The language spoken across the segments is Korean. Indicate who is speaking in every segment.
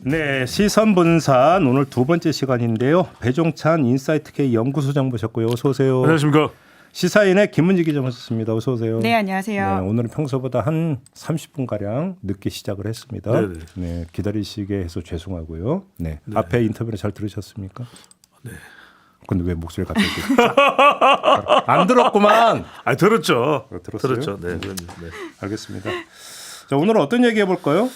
Speaker 1: 네, 시선 분산 오늘 두 번째 시간인데요. 배종찬 인사이트K 연구소장 모셨고요. 어서 오세요.
Speaker 2: 안녕하십니까.
Speaker 1: 시사인의 김문지 기자 모셨습니다. 어서 오세요.
Speaker 3: 네, 안녕하세요.
Speaker 1: 네, 오늘은 평소보다 한 30분 가량 늦게 시작을 했습니다.
Speaker 2: 네네.
Speaker 1: 네, 기다리시게 해서 죄송하고요. 네,
Speaker 2: 네.
Speaker 1: 앞에 인터뷰를 잘 들으셨습니까?
Speaker 2: 네.
Speaker 1: 근데 왜 목소리 갑자기 안 들었구만.
Speaker 2: 아 들었죠.
Speaker 1: 들었어요?
Speaker 2: 들었죠. 네. 네.
Speaker 1: 알겠습니다. 자, 오늘은 어떤 얘기 해볼까요?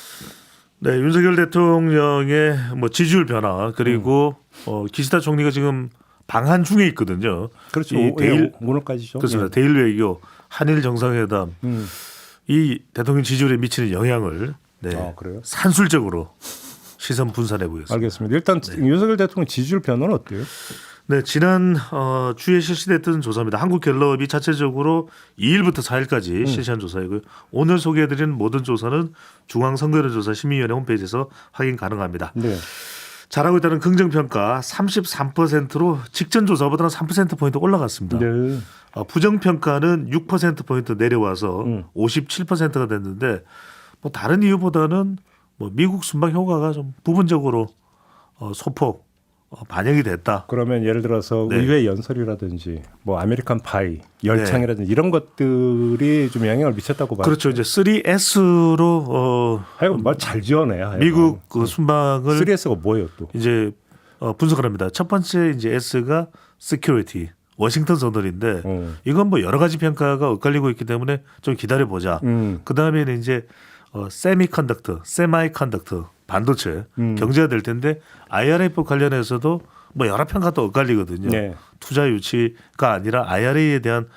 Speaker 2: 네, 윤석열 대통령의 뭐 지지율 변화 그리고 기시다 총리가 지금 방한 중에 있거든요.
Speaker 1: 그렇죠.
Speaker 2: 이
Speaker 1: 오늘까지죠.
Speaker 2: 그렇습니다.
Speaker 1: 예.
Speaker 2: 대일 외교, 한일 정상회담 이 대통령 지지율에 미치는 영향을
Speaker 1: 아, 그래요?
Speaker 2: 산술적으로 시선 분산해 보겠습니다.
Speaker 1: 알겠습니다. 일단 윤석열 대통령 지지율 변화는 어때요?
Speaker 2: 네, 지난 주에 실시됐던 조사입니다. 한국갤럽이 자체적으로 2일부터 4일까지 실시한 조사이고요. 오늘 소개해드리는 모든 조사는 중앙선거여론조사 시민위원회 홈페이지에서 확인 가능합니다.
Speaker 1: 네.
Speaker 2: 잘하고 있다는 긍정평가 33%로 직전 조사보다는 3%포인트 올라갔습니다.
Speaker 1: 네.
Speaker 2: 부정평가는 6%포인트 내려와서 57%가 됐는데 뭐 다른 이유보다는 뭐 미국 순방 효과가 좀 부분적으로 소폭 반영이 됐다.
Speaker 1: 그러면 예를 들어서
Speaker 2: 네.
Speaker 1: 의회 연설이라든지 뭐 아메리칸 파이, 열창이라든지 이런 것들이 좀 영향을 미쳤다고 봐요.
Speaker 2: 그렇죠. 이제 3S로
Speaker 1: 하여간 말잘 지어내.
Speaker 2: 미국 그 순방을
Speaker 1: 3S가 뭐예요 또?
Speaker 2: 이제 분석을 합니다. 첫 번째 이제 S가 security, 워싱턴 선언인데 이건 뭐 여러 가지 평가가 엇갈리고 있기 때문에 좀 기다려 보자. 그 다음에는 이제 세미컨덕터, 반도체 경제가 될 텐데 IRA법 관련해서도 뭐 여러 평가도 엇갈리거든요.
Speaker 1: 네.
Speaker 2: 투자 유치가 아니라 IRA에 대한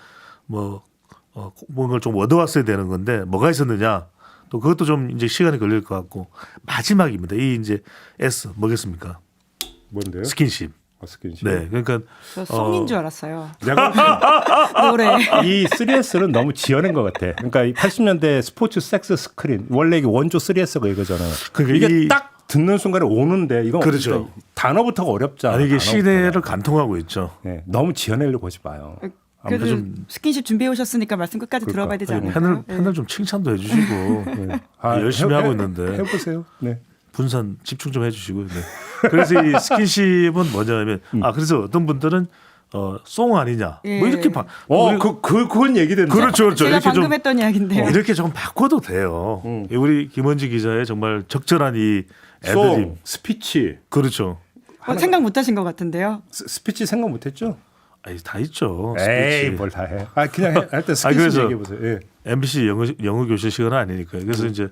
Speaker 2: 뭔가를 좀 얻어왔어야 되는 건데 뭐가 있었느냐. 또 그것도 좀 이제 시간이 걸릴 것 같고 마지막입니다. 이 이제 S 뭐겠습니까?
Speaker 1: 뭔데요?
Speaker 2: 스킨십.
Speaker 1: 스킨십.
Speaker 2: 네, 그러니까
Speaker 3: 저 송인 줄 알았어요.
Speaker 1: 내가
Speaker 3: 노래.
Speaker 1: 이 3S는 너무 지어낸 것 같아. 그러니까 이 80년대 스포츠 섹스 스크린 원래 이게 원조 3S가 이거잖아요.
Speaker 2: 그러니까
Speaker 1: 이게
Speaker 2: 이-
Speaker 1: 딱 듣는 순간에 오는데 이건
Speaker 2: 그렇죠.
Speaker 1: 그러니까 단어부터가 어렵잖아.
Speaker 2: 아니 이게
Speaker 1: 단어부터가.
Speaker 2: 시대를 간통하고 있죠.
Speaker 1: 네, 너무 지어내려고 하지 마요.
Speaker 3: 그래도
Speaker 2: 좀-
Speaker 3: 스킨십 준비해 오셨으니까 말씀 끝까지
Speaker 1: 그러니까.
Speaker 3: 들어봐야 되지
Speaker 2: 아니,
Speaker 3: 않을까요?
Speaker 2: 팬을 좀 칭찬도 해주시고 열심히 하고 있는데
Speaker 1: 해보세요. 네.
Speaker 2: 분산 집중 좀 해주시고요. 네. 그래서 이 스킨십은 뭐냐면 그래서 어떤 분들은 송 아니냐
Speaker 3: 예.
Speaker 2: 뭐 이렇게
Speaker 1: 그건 얘기된다.
Speaker 2: 그렇죠, 그렇죠.
Speaker 3: 제가
Speaker 2: 이렇게
Speaker 3: 방금
Speaker 2: 좀
Speaker 3: 했던 이야기인데요.
Speaker 2: 이렇게 좀 바꿔도 돼요. 우리 김원지 기자의 정말 적절한 이 애드립.
Speaker 1: 송, 스피치.
Speaker 2: 그렇죠.
Speaker 3: 생각 못하신 것 같은데요.
Speaker 1: 스피치 생각 못했죠?
Speaker 2: 아니, 다 있죠.
Speaker 1: 에이,
Speaker 2: 스피치.
Speaker 1: 뭘 다 해. 그냥 일단 스피치
Speaker 2: 그래서-
Speaker 1: 얘기해 보세요. 예.
Speaker 2: MBC 영어 교실 시간은 아니니까요. 그래서 이제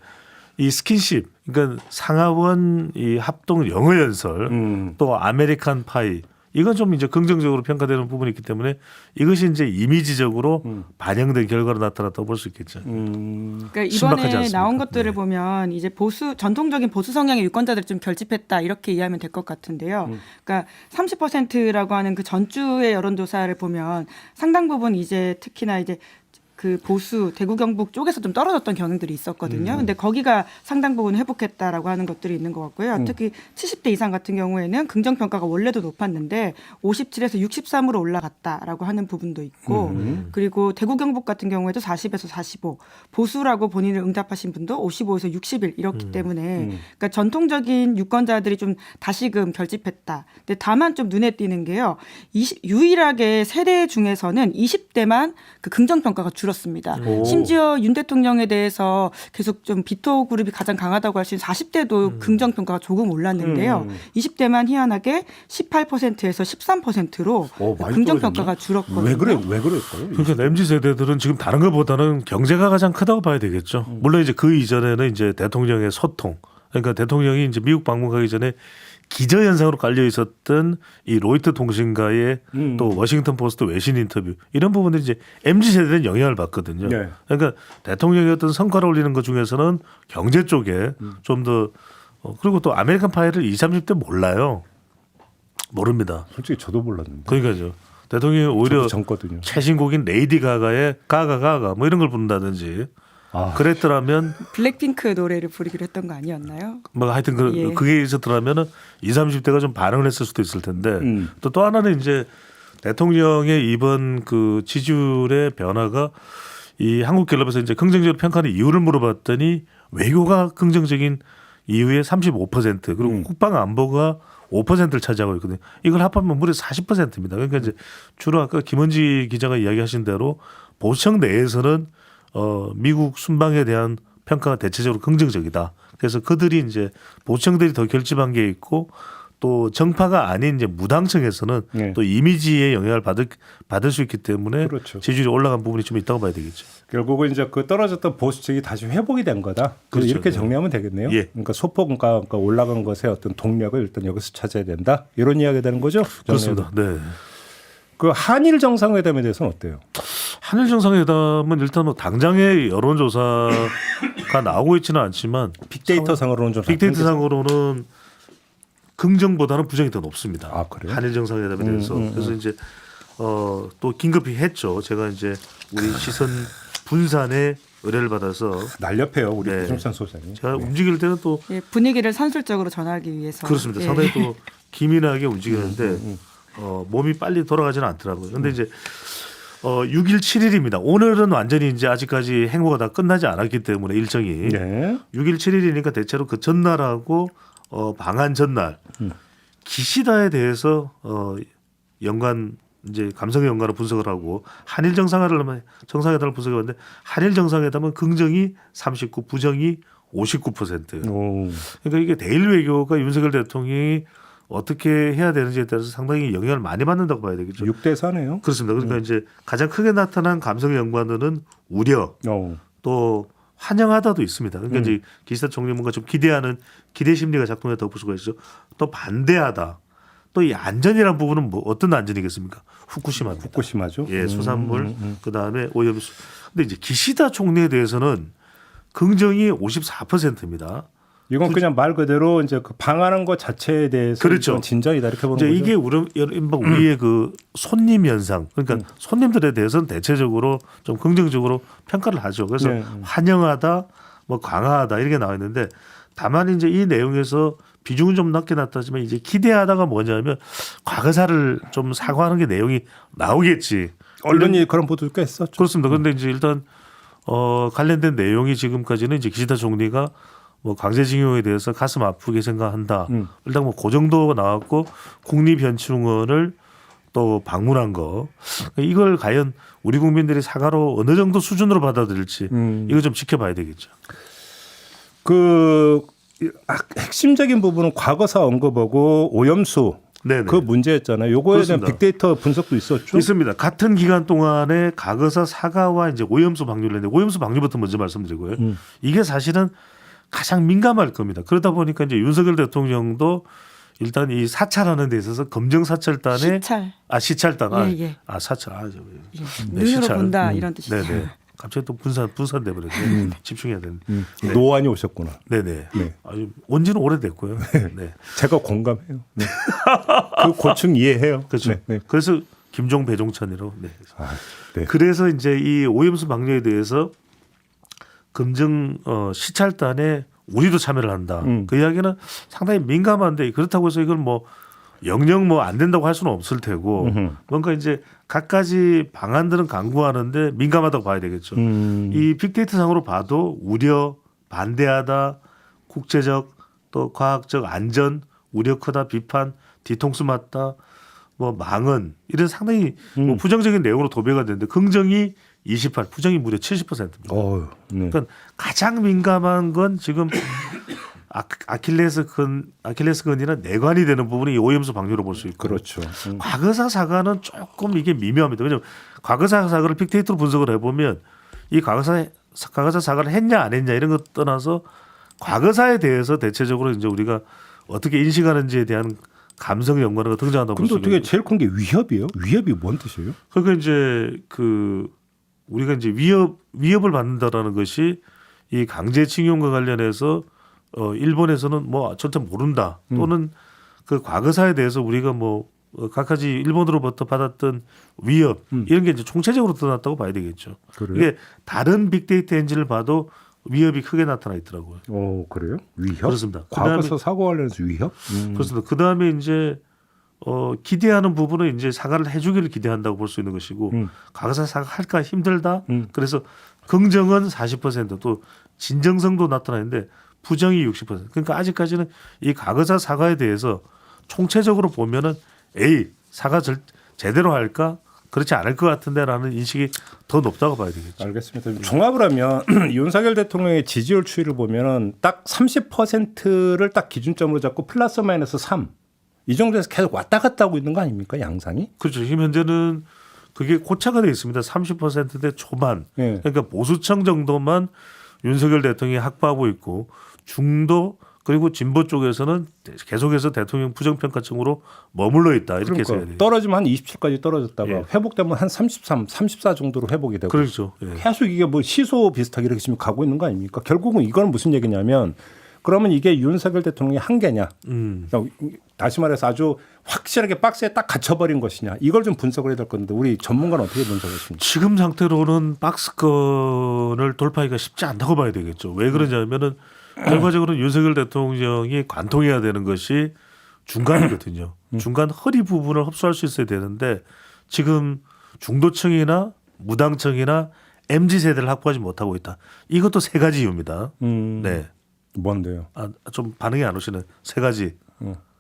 Speaker 2: 이 스킨십, 그러니까 상하원 이 합동 영어 연설, 또 아메리칸 파이, 이건 좀 이제 긍정적으로 평가되는 부분이 있기 때문에 이것이 이제 이미지적으로 반영된 결과로 나타났다고 볼 수 있겠죠.
Speaker 3: 그러니까
Speaker 2: 신박하지
Speaker 3: 이번에
Speaker 2: 않습니까?
Speaker 3: 나온 것들을
Speaker 2: 네.
Speaker 3: 보면 이제 전통적인 보수 성향의 유권자들을 좀 결집했다 이렇게 이해하면 될 것 같은데요. 그러니까 30%라고 하는 그 전주의 여론조사를 보면 상당 부분 이제 특히나 이제 그 보수 대구 경북 쪽에서 좀 떨어졌던 경향들이 있었거든요. 근데 거기가 상당 부분 회복했다라고 하는 것들이 있는 것 같고요. 특히 70대 이상 같은 경우에는 긍정 평가가 원래도 높았는데 57에서 63으로 올라갔다라고 하는 부분도 있고, 그리고 대구 경북 같은 경우에도 40에서 45 보수라고 본인을 응답하신 분도 55에서 61 이렇기 때문에 그러니까 전통적인 유권자들이 좀 다시금 결집했다. 근데 다만 좀 눈에 띄는 게요. 유일하게 세대 중에서는 20대만 그 긍정 평가가 줄었습니다. 심지어 윤 대통령에 대해서 계속 좀 비토 그룹이 가장 강하다고 할 수 있는 40대도 긍정 평가가 조금 올랐는데요. 20대만 희한하게 18%에서 13%로
Speaker 1: 많이
Speaker 3: 긍정
Speaker 1: 떨어졌네.
Speaker 3: 평가가 줄었거든요.
Speaker 1: 왜 그럴까요?
Speaker 2: 그러니까 MZ 세대들은 지금 다른 것보다는 경제가 가장 크다고 봐야 되겠죠. 물론 이제 그 이전에는 이제 대통령의 소통, 그러니까 대통령이 이제 미국 방문 가기 전에 기저현상으로 깔려 있었던 이 로이터 통신가의 또 워싱턴 포스트 외신 인터뷰 이런 부분들이 이제 MZ 세대는 영향을 받거든요.
Speaker 1: 네.
Speaker 2: 그러니까 대통령의 어떤 성과를 올리는 것 중에서는 경제 쪽에 좀 더 그리고 또 아메리칸 파이를 20, 30대 몰라요. 모릅니다.
Speaker 1: 솔직히 저도 몰랐는데.
Speaker 2: 그러니까요. 대통령이 오히려
Speaker 1: 저도 젊거든요.
Speaker 2: 최신곡인 레이디 가가의 가가 뭐 이런 걸 부른다든지 그랬더라면
Speaker 3: 블랙핑크 노래를 부르기로 했던 거 아니었나요?
Speaker 2: 뭐 하여튼
Speaker 3: 예.
Speaker 2: 그게 있었더라면은 20, 30대가 좀 반응을 했을 수도 있을 텐데 또 하나는 이제 대통령의 이번 그 지지율의 변화가 이 한국갤럽에서 이제 긍정적으로 평가하는 이유를 물어봤더니 외교가 긍정적인 이후에 35% 그리고 국방 안보가 5%를 차지하고 있거든요. 이걸 합하면 무려 40%입니다. 그러니까 이제 주로 아까 김원지 기자가 이야기하신 대로 보수층 내에서는 미국 순방에 대한 평가가 대체적으로 긍정적이다. 그래서 그들이 이제 보수층들이 더 결집한 게 있고 또 정파가 아닌 이제 무당층에서는
Speaker 1: 네.
Speaker 2: 또 이미지의 영향을 받을 수 있기 때문에
Speaker 1: 그렇죠.
Speaker 2: 지지율이 올라간 부분이 좀 있다고 봐야 되겠죠.
Speaker 1: 결국은 이제 그 떨어졌던 보수층이 다시 회복이 된 거다.
Speaker 2: 그렇죠.
Speaker 1: 이렇게
Speaker 2: 네.
Speaker 1: 정리하면 되겠네요.
Speaker 2: 예.
Speaker 1: 그러니까 소폭가 올라간 것의 어떤 동력을 일단 여기서 찾아야 된다. 이런 이야기가 되는 거죠.
Speaker 2: 그렇습니다. 네.
Speaker 1: 그 한일 정상회담에 대해서는 어때요?
Speaker 2: 한일 정상회담은 일단 뭐 당장의 여론조사가 나오고 있지는 않지만
Speaker 1: 빅데이터 상으로는 좀
Speaker 2: 빅데이터 상으로는 긍정보다는 부정이 더 높습니다.
Speaker 1: 아, 그래요?
Speaker 2: 한일 정상회담에 대해서. 그래서 이제 또 긴급히 했죠. 제가 이제 우리 시선 분산의 의뢰를 받아서
Speaker 1: 날렵해요, 우리
Speaker 2: 네.
Speaker 1: 김충찬 소장님.
Speaker 2: 제가 움직일 때는 또
Speaker 3: 예, 분위기를 선술적으로 전하기 위해서
Speaker 2: 그렇습니다.
Speaker 3: 예.
Speaker 2: 상당히 또 기민하게 움직이는데 몸이 빨리 돌아가지는 않더라고요. 그런데 이제 6일 7일입니다. 오늘은 완전히 이제 아직까지 행보가 다 끝나지 않았기 때문에 일정이
Speaker 1: 네.
Speaker 2: 6일 7일이니까 대체로 그 전날하고 방한 전날 기시다에 대해서 연관 이제 감성 연관을 분석을 하고 한일 정상회담을 분석해봤는데 한일 정상회담은 긍정이 39, 부정이 59%예요.
Speaker 1: 오.
Speaker 2: 그러니까 이게 대일 외교가 윤석열 대통령이 어떻게 해야 되는지에 따라서 상당히 영향을 많이 받는다고 봐야 되겠죠.
Speaker 1: 6대 4네요.
Speaker 2: 그렇습니다. 그러니까 이제 가장 크게 나타난 감성 연관으로는 우려 또 환영하다도 있습니다. 그러니까 이제 기시다 총리 뭔가 좀 기대하는 기대 심리가 작동했다고 볼 수가 있죠. 또 반대하다. 또 이 안전이라는 부분은 뭐 어떤 안전이겠습니까? 후쿠시마입니다.
Speaker 1: 후쿠시마죠.
Speaker 2: 예, 수산물 그다음에 오염수. 근데 이제 기시다 총리에 대해서는 긍정이 54%입니다.
Speaker 1: 이건 그냥 말 그대로 이제 그 방한한 것 자체에 대해서
Speaker 2: 그렇죠.
Speaker 1: 진전이다 이렇게 보는
Speaker 2: 이제
Speaker 1: 거죠.
Speaker 2: 이게 우리의 그 손님 현상, 그러니까 손님들에 대해서는 대체적으로 좀 긍정적으로 평가를 하죠. 그래서
Speaker 1: 네.
Speaker 2: 환영하다, 뭐 강화하다 이렇게 나와 있는데 다만 이제 이 내용에서 비중은 좀 낮게 나타지만 이제 기대하다가 뭐냐면 과거사를 좀 사과하는 게 내용이 나오겠지.
Speaker 1: 언론이 그런 보도를 꽤 했었죠.
Speaker 2: 그렇습니다. 그런데 이제 일단 관련된 내용이 지금까지는 이제 기시다 총리가 뭐 강제징용에 대해서 가슴 아프게 생각한다. 일단 뭐 그 정도 나왔고 국립현충원을 또 방문한 거 이걸 과연 우리 국민들이 사과로 어느 정도 수준으로 받아들일지 이거 좀 지켜봐야 되겠죠.
Speaker 1: 그 핵심적인 부분은 과거사 언급하고 오염수
Speaker 2: 네네.
Speaker 1: 그 문제였잖아요. 요거에 대한
Speaker 2: 그렇습니다.
Speaker 1: 빅데이터 분석도 있었죠.
Speaker 2: 있습니다. 같은 기간 동안에 과거사 사과와 이제 오염수 방류를 했는데 오염수 방류부터 먼저 말씀드리고요. 이게 사실은 가장 민감할 겁니다. 그러다 보니까 이제 윤석열 대통령도 일단 이 사찰하는 데 있어서 검정사찰단에 시찰단
Speaker 3: 예.
Speaker 2: 사찰
Speaker 3: 예. 눈으로
Speaker 2: 시찰.
Speaker 3: 본다 이런 뜻이죠.
Speaker 2: 네네. 갑자기 또 분산돼 버렸네. 집중해야 되는데. 네.
Speaker 1: 노안이 오셨구나.
Speaker 2: 네네.
Speaker 1: 네.
Speaker 2: 아주 온지는 오래됐고요. 네.
Speaker 1: 제가 공감해요. 네. 그 고충 이해해요.
Speaker 2: 그렇죠.
Speaker 1: 네. 네.
Speaker 2: 그래서 김종 배종찬이라고. 네.
Speaker 1: 네.
Speaker 2: 그래서 이제 이 오염수 방류에 대해서 검증 시찰단에 우리도 참여를 한다. 그 이야기는 상당히 민감한데 그렇다고 해서 이걸 뭐 영영 뭐 안 된다고 할 수는 없을 테고 뭔가 이제 갖가지 방안들은 강구하는데 민감하다고 봐야 되겠죠. 이 빅데이터 상으로 봐도 우려, 반대하다, 국제적 또 과학적 안전, 우려 크다, 비판, 뒤통수 맞다, 뭐 망언 이런 상당히 뭐 부정적인 내용으로 도배가 되는데 긍정이 28, 부정이 무려 70%입니다.
Speaker 1: 네.
Speaker 2: 그러니까 가장 민감한 건 지금 아킬레스건이나 내관이 되는 부분이 이 오염수 방류로 볼 수 있고
Speaker 1: 그렇죠.
Speaker 2: 과거사 사과는 조금 이게 미묘합니다. 왜냐하면 과거사 사과를 빅데이터로 분석을 해보면 이 과거사 사과를 했냐 안 했냐 이런 것 떠나서 과거사에 대해서 대체적으로 이제 우리가 어떻게 인식하는지에 대한 감성 연관어가 등장한다고 볼 수
Speaker 1: 근데
Speaker 2: 있는
Speaker 1: 어떻게 제일 큰 게 위협이에요? 위협이 뭔 뜻이에요?
Speaker 2: 그러니까 이제 우리가 이제 위협을 받는다라는 것이 이 강제징용과 관련해서 일본에서는 뭐 전혀 모른다 또는 그 과거사에 대해서 우리가 뭐 각가지 일본으로부터 받았던 위협 이런 게 이제 총체적으로 드러났다고 봐야 되겠죠.
Speaker 1: 그래요?
Speaker 2: 이게 다른 빅데이터 엔진을 봐도 위협이 크게 나타나 있더라고요.
Speaker 1: 그래요? 위협?
Speaker 2: 그렇습니다.
Speaker 1: 과거사 사고 관련해서 위협?
Speaker 2: 그렇습니다. 그 다음에 이제 기대하는 부분은 이제 사과를 해주기를 기대한다고 볼 수 있는 것이고 과거사 사과할까 힘들다. 그래서 긍정은 40% 또 진정성도 나타나는데 부정이 60%. 그러니까 아직까지는 이 과거사 사과에 대해서 총체적으로 보면은 사과 제대로 할까? 그렇지 않을 것 같은데라는 인식이 더 높다고 봐야 되겠죠.
Speaker 1: 알겠습니다. 종합을 하면 윤석열 대통령의 지지율 추이를 보면은 딱 30%를 딱 기준점으로 잡고 플러스 마이너스 3. 이 정도에서 계속 왔다 갔다 하고 있는 거 아닙니까? 양상이?
Speaker 2: 그렇죠. 지금 현재는 그게 고차가 되어 있습니다. 30%대 초반.
Speaker 1: 예.
Speaker 2: 그러니까 보수층 정도만 윤석열 대통령이 확보하고 있고 중도 그리고 진보 쪽에서는 계속해서 대통령 부정평가층으로 머물러 있다. 이렇게 해서
Speaker 1: 그러니까 떨어지면 한 27까지 떨어졌다가
Speaker 2: 예.
Speaker 1: 회복되면 한 33, 34 정도로 회복이 되고
Speaker 2: 그렇죠. 예.
Speaker 1: 계속 이게 뭐 시소 비슷하게 이렇게 지금 가고 있는 거 아닙니까? 결국은 이건 무슨 얘기냐면 그러면 이게 윤석열 대통령의 한계냐? 그러니까 다시 말해서 아주 확실하게 박스에 딱 갇혀버린 것이냐? 이걸 좀 분석을 해야 될 건데 우리 전문가는 어떻게 분석하십니까?
Speaker 2: 지금 상태로는 박스권을 돌파하기가 쉽지 않다고 봐야 되겠죠. 왜 그러냐면은 결과적으로 윤석열 대통령이 관통해야 되는 것이 중간이거든요. 중간 허리 부분을 흡수할 수 있어야 되는데 지금 중도층이나 무당층이나 MZ 세대를 확보하지 못하고 있다. 이것도 세 가지 이유입니다. 네,
Speaker 1: 뭔데요?
Speaker 2: 좀 반응이 안 오시는 세 가지.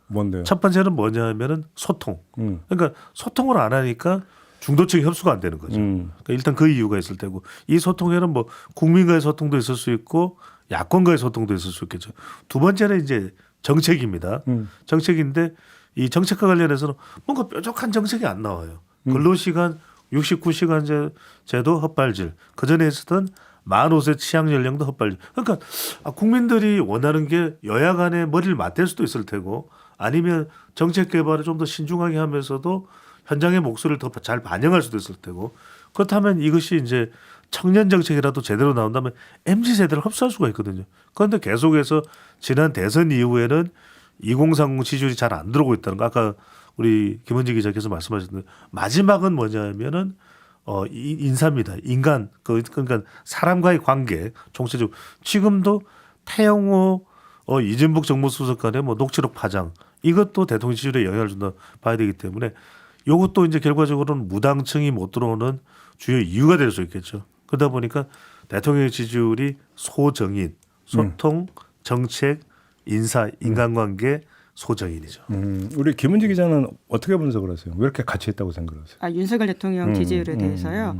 Speaker 1: 뭔데요?
Speaker 2: 첫 번째는 뭐냐면은 소통. 그러니까 소통을 안 하니까 중도층이 흡수가 안 되는 거죠. 그러니까 일단 그 이유가 있을 테고 이 소통에는 뭐 국민과의 소통도 있을 수 있고 야권과의 소통도 있을 수 있겠죠. 두 번째는 이제 정책입니다. 정책인데 이 정책과 관련해서는 뭔가 뾰족한 정책이 안 나와요. 근로시간 69시간 제도 헛발질. 그전에 있었던 만 5세 취향 연령도 헛발질. 그러니까 국민들이 원하는 게 여야 간에 머리를 맞댈 수도 있을 테고 아니면 정책 개발을 좀 더 신중하게 하면서도 현장의 목소리를 더 잘 반영할 수도 있을 테고 그렇다면 이것이 이제 청년 정책이라도 제대로 나온다면 MZ 세대를 흡수할 수가 있거든요. 그런데 계속해서 지난 대선 이후에는 2030 지지율이 잘 안 들어오고 있다는 거 아까 우리 김원지 기자께서 말씀하셨는데 마지막은 뭐냐면은 인사입니다. 인간 그러니까 사람과의 관계 총체적으로 지금도 태영호 이진복 정무수석 간의 뭐 녹취록 파장 이것도 대통령 지지율에 영향을 준다 봐야 되기 때문에 이것도 이제 결과적으로는 무당층이 못 들어오는 주요 이유가 될 수 있겠죠. 그러다 보니까 대통령의 지지율이 소정인, 소통, 정책, 인사, 인간관계, 소정인이죠.
Speaker 1: 우리 김은지 기자는 어떻게 분석을 하세요? 왜 이렇게 같이 있다고 생각하세요?
Speaker 3: 윤석열 대통령 지지율에 대해서요.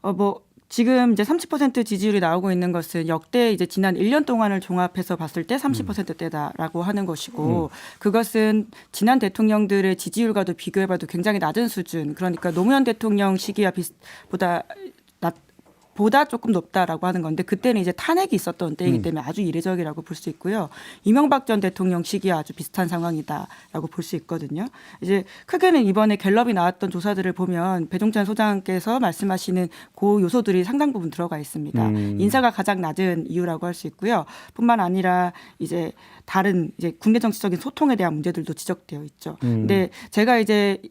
Speaker 3: 뭐 지금 이제 30% 지지율이 나오고 있는 것은 역대 이제 지난 1년 동안을 종합해서 봤을 때 30%대다라고 하는 것이고 그것은 지난 대통령들의 지지율과도 비교해봐도 굉장히 낮은 수준. 그러니까 노무현 대통령 시기와 보다 조금 높다라고 하는 건데 그때는 이제 탄핵이 있었던 때이기 때문에 아주 이례적이라고 볼 수 있고요. 이명박 전 대통령 시기와 아주 비슷한 상황이다라고 볼 수 있거든요. 이제 크게는 이번에 갤럽이 나왔던 조사들을 보면 배종찬 소장께서 말씀하시는 그 요소들이 상당 부분 들어가 있습니다. 인사가 가장 낮은 이유라고 할 수 있고요. 뿐만 아니라 이제 다른 이제 국내 정치적인 소통에 대한 문제들도 지적되어 있죠. 근데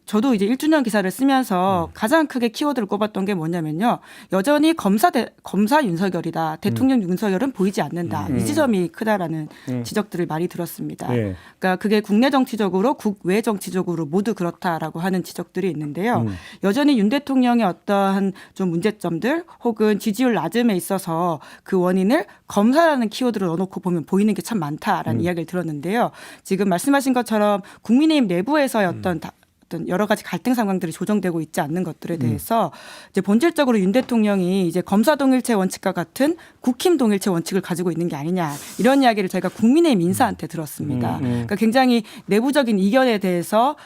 Speaker 3: 저도 이제 1주년 기사를 쓰면서 가장 크게 키워드를 꼽았던 게 뭐냐면요. 여전히 검사 윤석열이다. 대통령 윤석열은 보이지 않는다. 이 지점이 크다라는 지적들을 많이 들었습니다.
Speaker 1: 예.
Speaker 3: 그러니까 그게 국내 정치적으로 국외 정치적으로 모두 그렇다라고 하는 지적들이 있는데요. 여전히 윤 대통령의 어떠한 좀 문제점들 혹은 지지율 낮음에 있어서 그 원인을 검사라는 키워드를 넣어놓고 보면 보이는 게 참 많다라는 이야기를 들었는데요. 지금 말씀하신 것처럼 국민의힘 내부에서의 어떤 여러 가지 갈등 상황들이 조정되고 있지 않는 것들에 대해서 이제 본질적으로 윤 대통령이 이제 검사 동일체 원칙과 같은 국힘 동일체 원칙을 가지고 있는 게 아니냐 이런 이야기를 저희가 국민의힘 인사한테 들었습니다. 그러니까 굉장히 내부적인 이견에 대해서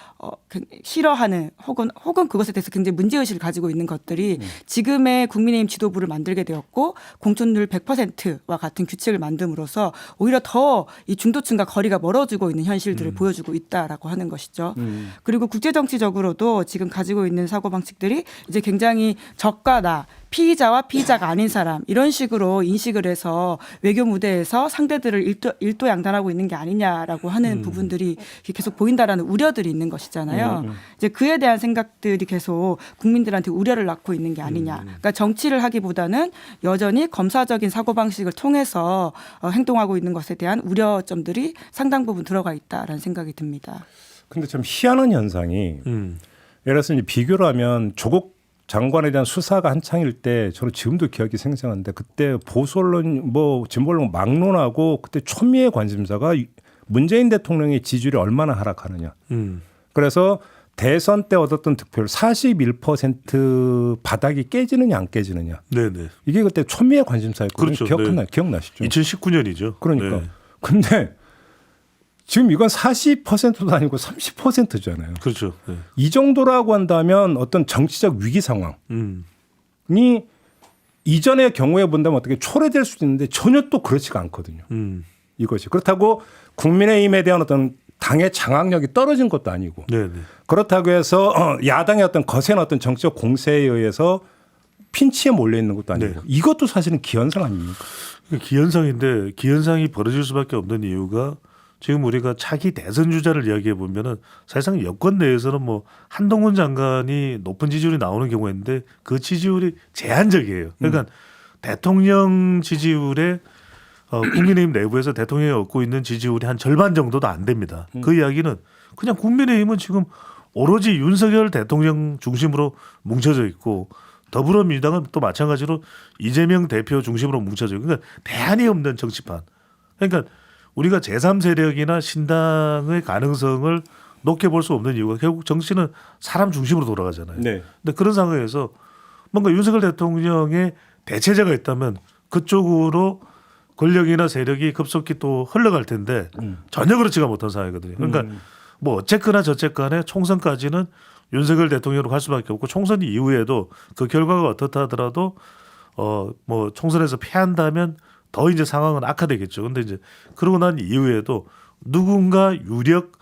Speaker 3: 싫어하는 혹은 그것에 대해서 굉장히 문제의식을 가지고 있는 것들이 지금의 국민의힘 지도부를 만들게 되었고 공천률 100%와 같은 규칙을 만듦으로써 오히려 더 이 중도층과 거리가 멀어지고 있는 현실들을 보여주고 있다라고 하는 것이죠. 그리고 국제정치적으로도 지금 가지고 있는 사고방식들이 이제 굉장히 적과 나 피의자와 피의자가 아닌 사람 이런 식으로 인식을 해서 외교 무대에서 상대들을 일도양단하고 있는 게 아니냐라고 하는 부분들이 계속 보인다라는 우려들이 있는 것이잖아요. 이제 그에 대한 생각들이 계속 국민들한테 우려를 낳고 있는 게 아니냐. 그러니까 정치를 하기보다는 여전히 검사적인 사고방식을 통해서 행동하고 있는 것에 대한 우려점들이 상당 부분 들어가 있다라는 생각이 듭니다.
Speaker 1: 근데 참 희한한 현상이 예를 들어서 이제 비교를 하면 조국 장관에 대한 수사가 한창일 때 저는 지금도 기억이 생생한데 그때 보수 언론 뭐 진보 언론 막론하고 그때 초미의 관심사가 문재인 대통령의 지지율이 얼마나 하락하느냐. 그래서 대선 때 얻었던 득표율 41% 바닥이 깨지느냐 안 깨지느냐.
Speaker 2: 네네.
Speaker 1: 이게 그때 초미의 관심사였거든요.
Speaker 2: 그렇죠.
Speaker 1: 기억나시죠?
Speaker 2: 2019년이죠.
Speaker 1: 그러니까.
Speaker 2: 네.
Speaker 1: 근데 지금 이건 40%도 아니고 30%잖아요.
Speaker 2: 그렇죠. 네.
Speaker 1: 이 정도라고 한다면 어떤 정치적 위기 상황이 이전의 경우에 본다면 어떻게 초래될 수도 있는데 전혀 또 그렇지가 않거든요. 이것이. 그렇다고 국민의힘에 대한 어떤 당의 장악력이 떨어진 것도 아니고
Speaker 2: 네네.
Speaker 1: 그렇다고 해서 야당의 어떤 거센 어떤 정치적 공세에 의해서 핀치에 몰려 있는 것도 아니고
Speaker 2: 네.
Speaker 1: 이것도 사실은 기현상 아닙니까?
Speaker 2: 기현상인데 기현상이 벌어질 수밖에 없는 이유가 지금 우리가 차기 대선 주자를 이야기해 보면은 사실상 여권 내에서는 뭐 한동훈 장관이 높은 지지율이 나오는 경우인데 그 지지율이 제한적이에요. 그러니까 대통령 지지율에 국민의힘 내부에서 대통령이 얻고 있는 지지율이 한 절반 정도도 안 됩니다. 그 이야기는 그냥 국민의힘은 지금 오로지 윤석열 대통령 중심으로 뭉쳐져 있고 더불어민주당은 또 마찬가지로 이재명 대표 중심으로 뭉쳐져 있고 그러니까 대안이 없는 정치판. 그러니까 우리가 제3세력이나 신당의 가능성을 높게 볼 수 없는 이유가 결국 정치는 사람 중심으로 돌아가잖아요.
Speaker 1: 네.
Speaker 2: 근데 그런 상황에서 뭔가 윤석열 대통령의 대체제가 있다면 그쪽으로 권력이나 세력이 급속히 또 흘러갈 텐데 전혀 그렇지가 못한 상황이거든요. 그러니까 뭐 어쨌거나 저쨌간에 총선까지는 윤석열 대통령으로 갈 수밖에 없고 총선 이후에도 그 결과가 어떻다 하더라도 뭐 총선에서 패한다면 더 이제 상황은 악화되겠죠. 근데 이제 그러고 난 이후에도 누군가 유력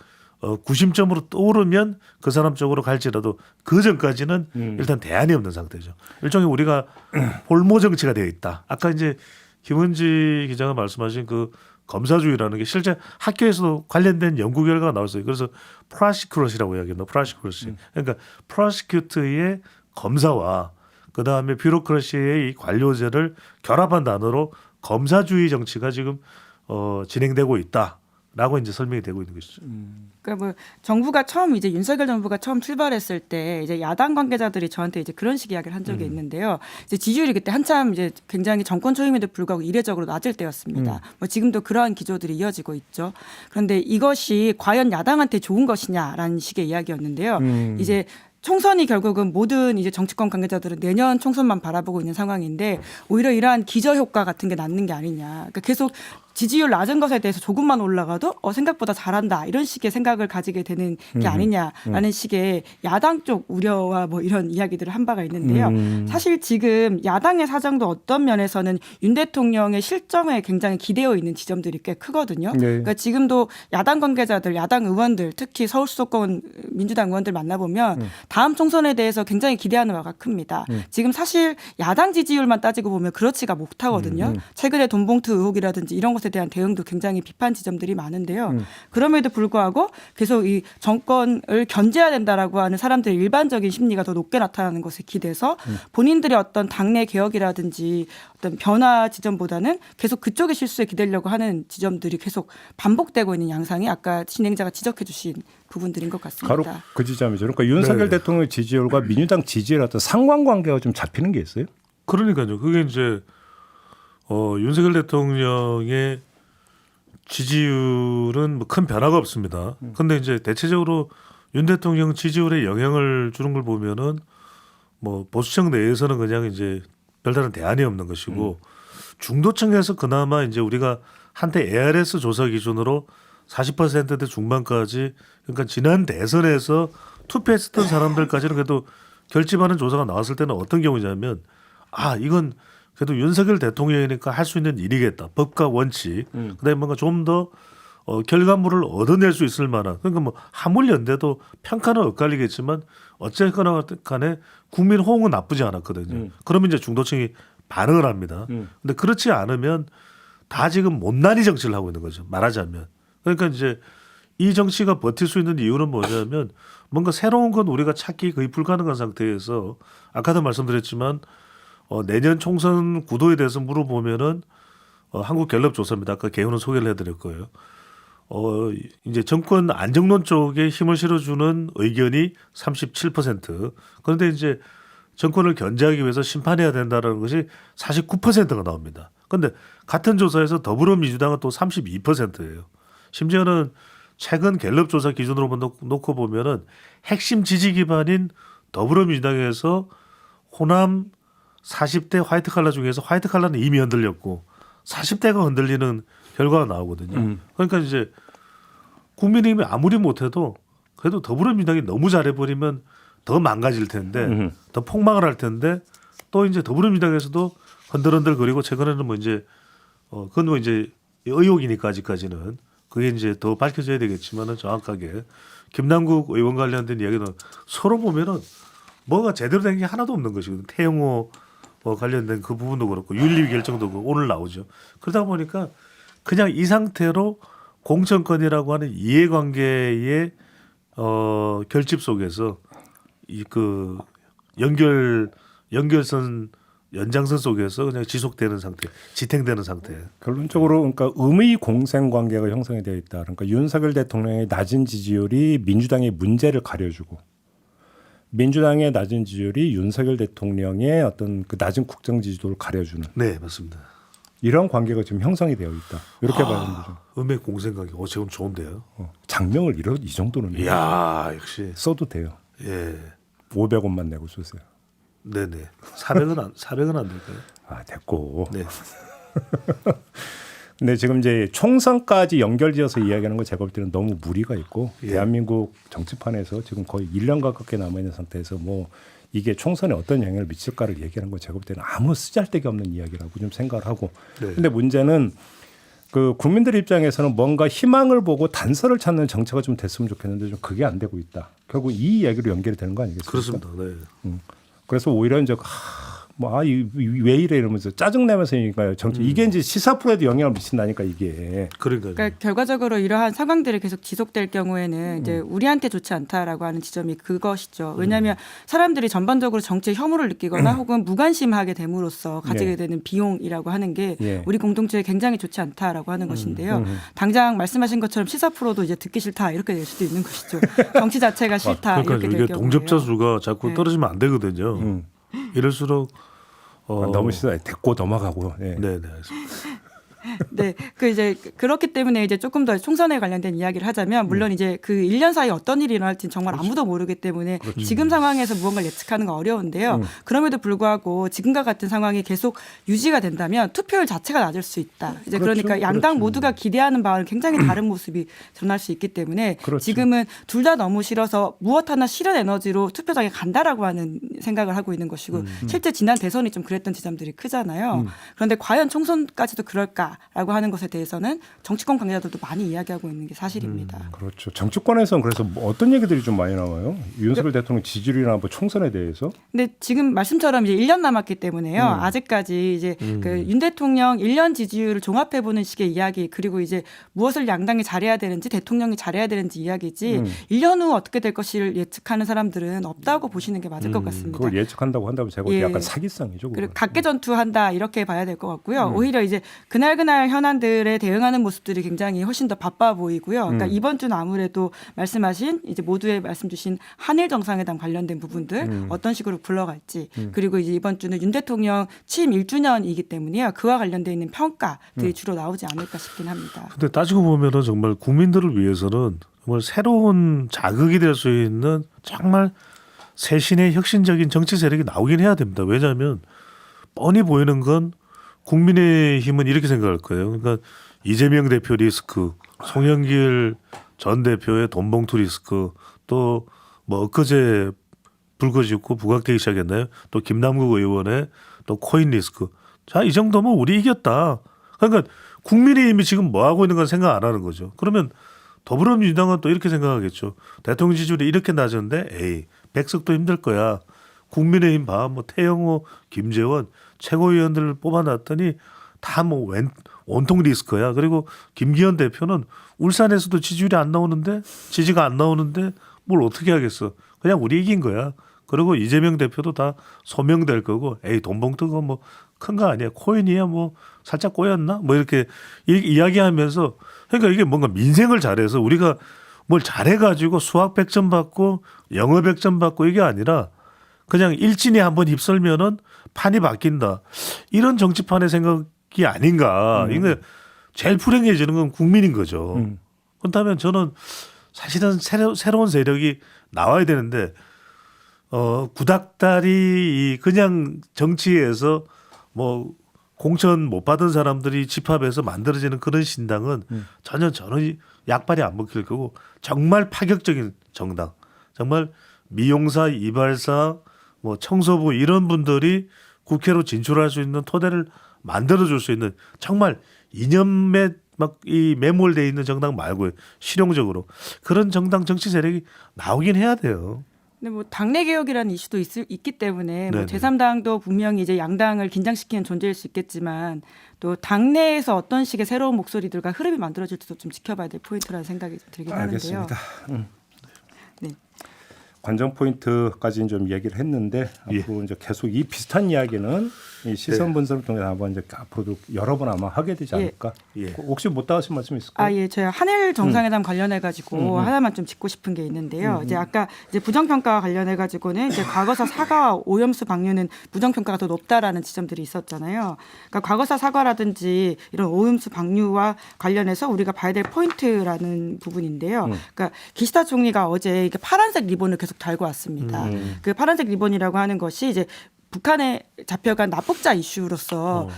Speaker 2: 구심점으로 떠오르면 그 사람 쪽으로 갈지라도 그 전까지는 일단 대안이 없는 상태죠. 일종의 우리가 볼모 정치가 되어 있다. 아까 이제 김은지 기자가 말씀하신 그 검사주의라는 게 실제 학교에서도 관련된 연구 결과가 나왔어요. 그래서 프라시큐러시라고 이야기합니다. 프라시큐러시. 그러니까 프로시큐트의 검사와 그다음에 뷰로크러시의 이 관료제를 결합한 단어로 검사주의 정치가 지금 진행되고 있다라고 이제 설명이 되고 있는 것이죠.
Speaker 3: 그러니까 뭐 정부가 처음 이제 윤석열 정부가 처음 출발했을 때 이제 야당 관계자들이 저한테 이제 그런 식 이야기를 한 적이 있는데요. 이제 지지율이 그때 한참 이제 굉장히 정권 초임에도 불구하고 이례적으로 낮을 때였습니다. 뭐 지금도 그러한 기조들이 이어지고 있죠. 그런데 이것이 과연 야당한테 좋은 것이냐라는 식의 이야기였는데요. 이제 총선이 결국은 모든 이제 정치권 관계자들은 내년 총선만 바라보고 있는 상황인데 오히려 이러한 기저 효과 같은 게 낳는 게 아니냐. 그러니까 계속 지지율 낮은 것에 대해서 조금만 올라가도 생각보다 잘한다 이런 식의 생각을 가지게 되는 게 아니냐라는 식의 야당 쪽 우려와 뭐 이런 이야기들을 한 바가 있는데요. 사실 지금 야당의 사정도 어떤 면에서는 윤 대통령의 실정에 굉장히 기대어 있는 지점들이 꽤 크거든요.
Speaker 1: 네.
Speaker 3: 그러니까 지금도 야당 관계자들, 야당 의원들, 특히 서울 수도권 민주당 의원들 만나보면 다음 총선에 대해서 굉장히 기대하는 바가 큽니다. 지금 사실 야당 지지율만 따지고 보면 그렇지가 못하거든요. 최근에 돈봉투 의혹이라든지 이런 것에 대한 대응도 굉장히 비판 지점들이 많은데요. 그럼에도 불구하고 계속 이 정권을 견제해야 된다라고 하는 사람들의 일반적인 심리가 더 높게 나타나는 것에 기대서 본인들의 어떤 당내 개혁이라든지 어떤 변화 지점보다는 계속 그쪽의 실수에 기대려고 하는 지점들이 계속 반복되고 있는 양상이 아까 진행자가 지적해 주신 부분들인 것 같습니다.
Speaker 1: 바로 그 지점이죠. 그러니까 윤석열
Speaker 2: 네.
Speaker 1: 대통령 지지율과 민주당 지지율 어떤 상관관계가 좀 잡히는 게 있어요?
Speaker 2: 그러니까요. 그게 이제 윤석열 대통령의 지지율은 뭐 큰 변화가 없습니다. 그런데 이제 대체적으로 윤 대통령 지지율에 영향을 주는 걸 보면은 뭐 보수층 내에서는 그냥 이제 별다른 대안이 없는 것이고 중도층에서 그나마 이제 우리가 한때 ARS 조사 기준으로 40%대 중반까지 그러니까 지난 대선에서 투표했었던 사람들까지는 그래도 결집하는 조사가 나왔을 때는 어떤 경우냐면 이건 그래도 윤석열 대통령이니까 할 수 있는 일이겠다. 법과 원칙. 그다음에 뭔가 좀 더 결과물을 얻어낼 수 있을 만한. 그러니까 뭐 하물연대도 평가는 엇갈리겠지만 어쨌거나 간에 국민 호응은 나쁘지 않았거든요. 그러면 이제 중도층이 반응을 합니다. 근데 그렇지 않으면 다 지금 못난이 정치를 하고 있는 거죠. 말하자면. 그러니까 이제 이 정치가 버틸 수 있는 이유는 뭐냐면 뭔가 새로운 건 우리가 찾기 거의 불가능한 상태에서 아까도 말씀드렸지만 내년 총선 구도에 대해서 물어보면은 한국갤럽조사입니다. 아까 개요는 소개를 해드릴 거예요. 이제 정권 안정론 쪽에 힘을 실어주는 의견이 37%. 그런데 이제 정권을 견제하기 위해서 심판해야 된다는 것이 49%가 나옵니다. 그런데 같은 조사에서 더불어민주당은 또 32%예요. 심지어는 최근 갤럽 조사 기준으로 놓고 보면은 핵심 지지 기반인 더불어민주당에서 호남 40대 화이트 칼라 중에서 화이트 칼라는 이미 흔들렸고 40대가 흔들리는 결과가 나오거든요. 그러니까 이제 국민의힘이 아무리 못해도 그래도 더불어민주당이 너무 잘해버리면 더 망가질 텐데 더 폭망을 할 텐데 또 이제 더불어민주당에서도 흔들흔들거리고 최근에는 뭐 이제 그건 뭐 이제 의혹이니까 아직까지는 그게 이제 더 밝혀져야 되겠지만은 정확하게 김남국 의원 관련된 이야기는 서로 보면은 뭐가 제대로 된 게 하나도 없는 것이거든요. 태영호 관련된 그 부분도 그렇고 윤리 결정도 오늘 나오죠. 그러다 보니까 그냥 이 상태로 공천권이라고 하는 이해관계의 결집 속에서 이 그 연결선 연장선 속에서 그냥 지속되는 상태, 지탱되는 상태.
Speaker 1: 결론적으로 그러니까 의미 공생 관계가 형성이 되어 있다. 그러니까 윤석열 대통령의 낮은 지지율이 민주당의 문제를 가려주고 민주당의 낮은 지지율이 윤석열 대통령의 어떤 그 낮은 국정 지지도를 가려주는.
Speaker 2: 네, 맞습니다.
Speaker 1: 이런 관계가 지금 형성이 되어 있다. 이렇게 봐야 되는 거죠.
Speaker 2: 음의 공생관계. 지금 좋은데요.
Speaker 1: 장명을 이 정도는
Speaker 2: 이야, 역시.
Speaker 1: 써도 돼요.
Speaker 2: 예.
Speaker 1: 500원만 내고 쓰세요.
Speaker 2: 네네. 400은 안 될까요?
Speaker 1: 아, 됐고.
Speaker 2: 네.
Speaker 1: 근데 지금 이제 총선까지 연결지어서 이야기하는 거 제가 볼 때는 너무 무리가 있고
Speaker 2: 예.
Speaker 1: 대한민국 정치판에서 지금 거의 1년 가깝게 남아 있는 상태에서 뭐 이게 총선에 어떤 영향을 미칠까를 얘기하는 건 제가 볼 때는 아무 쓰잘데기 없는 이야기라고 좀 생각을 하고.
Speaker 2: 네.
Speaker 1: 근데 문제는 그 국민들 입장에서는 뭔가 희망을 보고 단서를 찾는 정체가 좀 됐으면 좋겠는데 좀 그게 안 되고 있다. 결국 이 이야기로 연결이 되는 거 아니겠습니까?
Speaker 2: 그렇습니다. 네.
Speaker 1: 그래서 오히려 이제 왜 이래 이러면서 짜증내면서니까요. 이게 이제 시사 프로에도 영향을 미친다니까 이게.
Speaker 2: 그러니까
Speaker 3: 결과적으로 이러한 상황들이 계속 지속될 경우에는 이제 우리한테 좋지 않다라고 하는 지점이 그것이죠. 왜냐하면 사람들이 전반적으로 정치에 혐오를 느끼거나 혹은 무관심하게 됨으로써 가지게
Speaker 1: 예.
Speaker 3: 되는 비용이라고 하는 게
Speaker 1: 예.
Speaker 3: 우리 공동체에 굉장히 좋지 않다라고 하는 것인데요. 당장 말씀하신 것처럼 시사 프로도 이제 듣기 싫다 이렇게 될 수도 있는 것이죠. 정치 자체가 싫다
Speaker 2: 그러니까
Speaker 3: 이렇게
Speaker 2: 이게
Speaker 3: 될 경우에요.
Speaker 2: 동접자 수가 자꾸
Speaker 3: 네.
Speaker 2: 떨어지면 안 되거든요. 이럴수록
Speaker 1: 너무 시사 됐고 넘어가고. 네.
Speaker 2: 네, 알겠습니다.
Speaker 3: 네, 이제 그렇기 때문에 이제 조금 더 총선에 관련된 이야기를 하자면 물론 이제 그 1년 사이에 어떤 일이 일어날지는 정말 아무도 모르기 때문에 지금 상황에서 무언가를 예측하는 건 어려운데요. 그럼에도 불구하고 지금과 같은 상황이 계속 유지가 된다면 투표율 자체가 낮을 수 있다. 이제
Speaker 1: 그렇죠.
Speaker 3: 그러니까 양당
Speaker 1: 그렇죠.
Speaker 3: 모두가 기대하는 바와는 굉장히 다른 모습이 드러날 수 있기 때문에
Speaker 1: 그렇죠.
Speaker 3: 지금은 둘 다 너무 싫어서 무엇 하나 싫은 에너지로 투표장에 간다라고 하는 생각을 하고 있는 것이고 실제 지난 대선이 좀 그랬던 지점들이 크잖아요. 그런데 과연 총선까지도 그럴까? 라고 하는 것에 대해서는 정치권 관계자들도 많이 이야기하고 있는 게 사실입니다.
Speaker 1: 그렇죠. 정치권에서는 그래서 뭐 어떤 얘기들이 좀 많이 나와요? 윤석열 대통령 지지율이나 뭐 총선에 대해서?
Speaker 3: 근데 지금 말씀처럼 이제 1년 남았기 때문에요. 아직까지 이제 그 윤 대통령 1년 지지율을 종합해 보는 식의 이야기 그리고 이제 무엇을 양당이 잘해야 되는지 대통령이 잘해야 되는지 이야기지 1년 후 어떻게 될 것을 예측하는 사람들은 없다고 보시는 게 맞을 것 같습니다.
Speaker 1: 그걸 예측한다고 한다면 제가 볼 때
Speaker 3: 예.
Speaker 1: 약간 사기성이죠. 그거.
Speaker 3: 그리고 각계 전투한다 이렇게 봐야 될 것 같고요. 오히려 이제 그날 현안들에 대응하는 모습들이 굉장히 훨씬 더 바빠 보이고요. 그러니까 이번 주는 아무래도 말씀하신 이제 모두의 말씀 주신 한일 정상회담 관련된 부분들 어떤 식으로 굴러갈지 그리고 이제 이번 주는 윤 대통령 취임 1주년이기 때문에요. 그와 관련돼 있는 평가들이 주로 나오지 않을까 싶긴 합니다.
Speaker 2: 근데 따지고 보면은 정말 국민들을 위해서는 정말 새로운 자극이 될 수 있는 정말 새신의 혁신적인 정치 세력이 나오긴 해야 됩니다. 왜냐하면 뻔히 보이는 건 국민의힘은 이렇게 생각할 거예요. 그러니까 이재명 대표 리스크, 송영길 전 대표의 돈봉투 리스크, 또 뭐 엊그제 불거지고 부각되기 시작했나요? 또 김남국 의원의 또 코인 리스크. 자, 이 정도면 우리 이겼다. 그러니까 국민의힘이 지금 뭐 하고 있는 건 생각 안 하는 거죠. 그러면 더불어민주당은 또 이렇게 생각하겠죠. 대통령 지지율이 이렇게 낮은데 에이 백석도 힘들 거야. 국민의힘 봐. 뭐 태영호, 김재원 최고위원들을 뽑아놨더니 다 뭐 온통 리스크야. 그리고 김기현 대표는 울산에서도 지지율이 안 나오는데 지지가 안 나오는데 뭘 어떻게 하겠어. 그냥 우리 이긴 거야. 그리고 이재명 대표도 다 소명될 거고 에이 돈봉투가 뭐 큰 거 아니야. 코인이야 뭐 살짝 꼬였나? 뭐 이렇게 이야기하면서 그러니까 이게 뭔가 민생을 잘해서 우리가 뭘 잘해가지고 수학 100점 받고 영어 100점 받고 이게 아니라 그냥 일진이 한번 휩쓸면은 판이 바뀐다. 이런 정치판의 생각이 아닌가. 이게 제일 불행해지는 건 국민인 거죠. 그렇다면 저는 사실은 새로운 세력이 나와야 되는데 구닥다리 그냥 정치에서 뭐 공천 못 받은 사람들이 집합해서 만들어지는 그런 신당은 전혀 약발이 안 먹힐 거고 정말 파격적인 정당, 정말 미용사, 이발사, 뭐 청소부 이런 분들이 국회로 진출할 수 있는 토대를 만들어줄 수 있는 정말 이념에 막 이 매몰돼 있는 정당 말고요, 실용적으로 그런 정당 정치 세력이 나오긴 해야 돼요.
Speaker 3: 근데 뭐 당내 개혁이라는 이슈도 있기 때문에 뭐
Speaker 2: 네네.
Speaker 3: 제3당도 분명히 이제 양당을 긴장시키는 존재일 수 있겠지만 또 당내에서 어떤 식의 새로운 목소리들과 흐름이 만들어질지도 좀 지켜봐야 될 포인트라는 생각이 좀 들긴 하는데요.
Speaker 1: 알겠습니다.
Speaker 3: 네.
Speaker 1: 관전 포인트까지 좀 얘기를 했는데 앞으로 이제 계속 이 비슷한 이야기는 이 시선 분석을 통해서 한번 이제 앞으로도 여러 번 아마 하게 되지 않을까.
Speaker 2: 예.
Speaker 1: 혹시 못다 하신 말씀 있을까요?
Speaker 3: 예, 제가 한일 정상회담 관련해 가지고 하나만 좀 짚고 싶은 게 있는데요. 이제 아까 이제 부정평가와 관련해 가지고는 이제 과거사 사과와 오염수 방류는 부정평가가 더 높다라는 지점들이 있었잖아요. 그러니까 과거사 사과라든지 이런 오염수 방류와 관련해서 우리가 봐야 될 포인트라는 부분인데요. 그러니까 기시다 총리가 어제 이게 파란색 리본을 계속 달고 왔습니다. 그 파란색 리본이라고 하는 것이 이제 북한에 잡혀간 납북자 이슈로서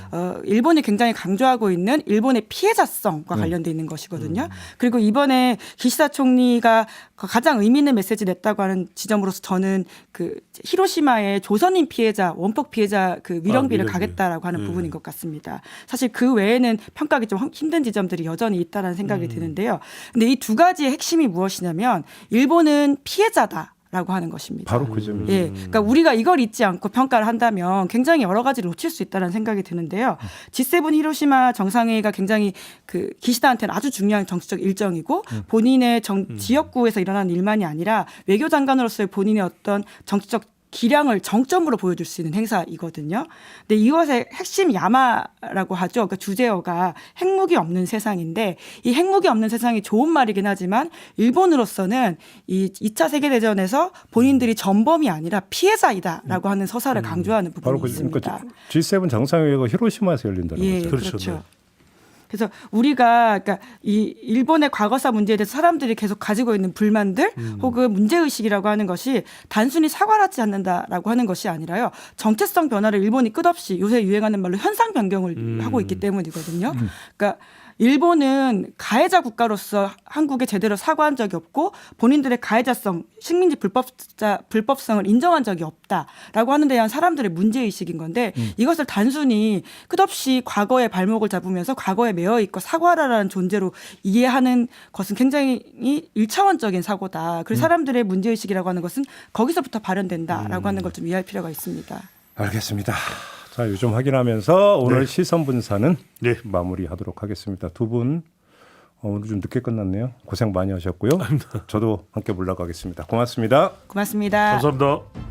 Speaker 3: 일본이 굉장히 강조하고 있는 일본의 피해자성과 관련돼 있는 것이거든요. 그리고 이번에 기시다 총리가 가장 의미 있는 메시지 냈다고 하는 지점으로서 저는 그 히로시마의 조선인 피해자, 원폭 피해자 그 위령비를
Speaker 2: 위령비.
Speaker 3: 가겠다라고 하는 부분인 것 같습니다. 사실 그 외에는 평가하기 좀 힘든 지점들이 여전히 있다라는 생각이 드는데요. 근데 이 두 가지의 핵심이 무엇이냐면 일본은 피해자다. 라고 하는 것입니다.
Speaker 1: 바로 그 점이죠.
Speaker 3: 예, 그러니까 우리가 이걸 잊지 않고 평가를 한다면 굉장히 여러 가지를 놓칠 수 있다는 생각이 드는데요. G7 히로시마 정상회의가 굉장히 그 기시다한테는 아주 중요한 정치적 일정이고 본인의 지역구에서 일어난 일만이 아니라 외교장관으로서의 본인의 어떤 정치적 기량을 정점으로 보여줄 수 있는 행사이거든요. 근데 이것의 핵심 야마라고 하죠. 그러니까 주제어가 핵무기 없는 세상인데 이 핵무기 없는 세상이 좋은 말이긴 하지만 일본으로서는 이 2차 세계대전에서 본인들이 전범이 아니라 피해자이다라고 하는 서사를 강조하는 부분이
Speaker 1: 바로 그
Speaker 3: 있습니다.
Speaker 1: 그러니까 G7 정상회의가 히로시마에서 열린다는
Speaker 3: 예,
Speaker 1: 거죠.
Speaker 3: 그렇죠. 그래서 우리가 그러니까 이 일본의 과거사 문제에 대해서 사람들이 계속 가지고 있는 불만들 혹은 문제의식이라고 하는 것이 단순히 사과를 하지 않는다라고 하는 것이 아니라요. 정체성 변화를 일본이 끝없이 요새 유행하는 말로 현상 변경을 하고 있기 때문이거든요. 그러니까 일본은 가해자 국가로서 한국에 제대로 사과한 적이 없고 본인들의 가해자성, 식민지 불법성을 인정한 적이 없다라고 하는 데 대한 사람들의 문제의식인 건데 이것을 단순히 끝없이 과거의 발목을 잡으면서 과거에 매여 있고 사과라는 존재로 이해하는 것은 굉장히 일차원적인 사고다. 그리고 사람들의 문제의식이라고 하는 것은 거기서부터 발현된다라고 하는 걸 좀 이해할 필요가 있습니다.
Speaker 1: 알겠습니다. 자, 요즘 확인하면서 오늘
Speaker 2: 네.
Speaker 1: 시선 분사는
Speaker 2: 네.
Speaker 1: 마무리하도록 하겠습니다. 두 분 오늘 좀 늦게 끝났네요. 고생 많이 하셨고요. 저도 함께 물러가겠습니다. 고맙습니다.
Speaker 3: 고맙습니다.
Speaker 2: 감사합니다.